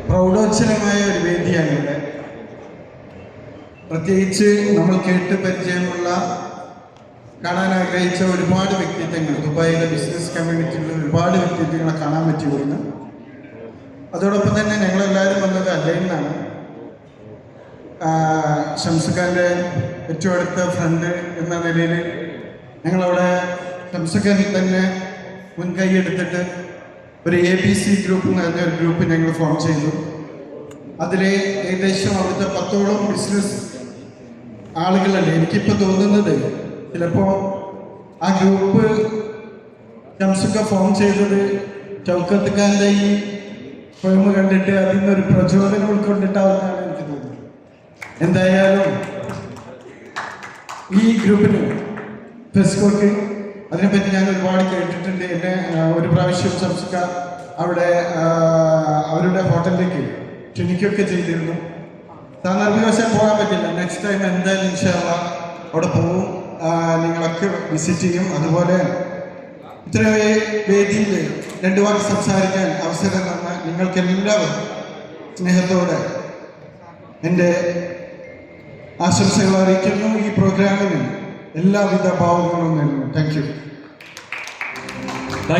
പ്രൗഢോജ്ജലമായ ഒരു വേദിയാണ് ഇവിടെ. പ്രത്യേകിച്ച് നമ്മൾ കേട്ട് പരിചയമുള്ള കാണാൻ ആഗ്രഹിച്ച ഒരുപാട് വ്യക്തിത്വങ്ങൾ, ദുബായിലെ ബിസിനസ് കമ്മ്യൂണിറ്റിയിലുള്ള ഒരുപാട് വ്യക്തിത്വങ്ങളെ കാണാൻ പറ്റിയിരുന്നു. അതോടൊപ്പം തന്നെ ഞങ്ങളെല്ലാവരും വന്നത് അല്ലൈനാണ്. ഷംസുഖാൻ്റെ ഏറ്റവും അടുത്ത ഫ്രണ്ട് എന്ന നിലയിൽ ഞങ്ങളവിടെ ഷംസുഖാൻ തന്നെ മുൻകൈ എടുത്തിട്ട് ഒരു ABC ഗ്രൂപ്പ് എന്ന് പറഞ്ഞ ഒരു ഗ്രൂപ്പ് ഞങ്ങൾ ഫോം ചെയ്തു. അതിൽ ഏകദേശം അവിടുത്തെ 10ഓളം ബിസിനസ് ആളുകളല്ലേ. എനിക്കിപ്പോൾ തോന്നുന്നത് ചിലപ്പോൾ ആ ഗ്രൂപ്പ് ഷംസുഖ ഫോം ചെയ്തത് ഷൗക്കത്ത് ഖാൻ്റെ ഈ ഫേം കണ്ടിട്ട് അതിൽ നിന്നൊരു പ്രചോദനം ഉൾക്കൊണ്ടിട്ടാവുന്നതാണ് എനിക്ക് തോന്നുന്നത്. എന്തായാലും ഈ ഗ്രൂപ്പിന് ഫെസ്കോക്ക് അതിനെപ്പറ്റി ഞാൻ ഒരുപാട് കേട്ടിട്ടുണ്ട്. എന്നെ ഒരു പ്രാവശ്യം ഷംസുഖ അവിടെ അവരുടെ ഹോട്ടലിലേക്ക് ക്ഷണിക്കുകയൊക്കെ ചെയ്തിരുന്നു. സാന്ദർഭികവശാൽ പോകാൻ പറ്റില്ല. നെക്സ്റ്റ് ടൈം എന്തായാലും ഇൻഷാ അല്ലാഹ് അവിടെ പോകും. നിങ്ങളൊക്കെ വിസിറ്റ് ചെയ്യും. അതുപോലെ ഇത്ര വേദിയിൽ 2 വാക്ക് സംസാരിക്കാൻ അവസരം തന്ന നിങ്ങൾക്കെല്ലാവരും സ്നേഹത്തോടെ എൻ്റെ ആശംസകൾ അറിയിക്കുന്നു. ഈ പ്രോഗ്രാമിന് എല്ലാവിധ ഭാവങ്ങളും നേരുന്നു. Thank you.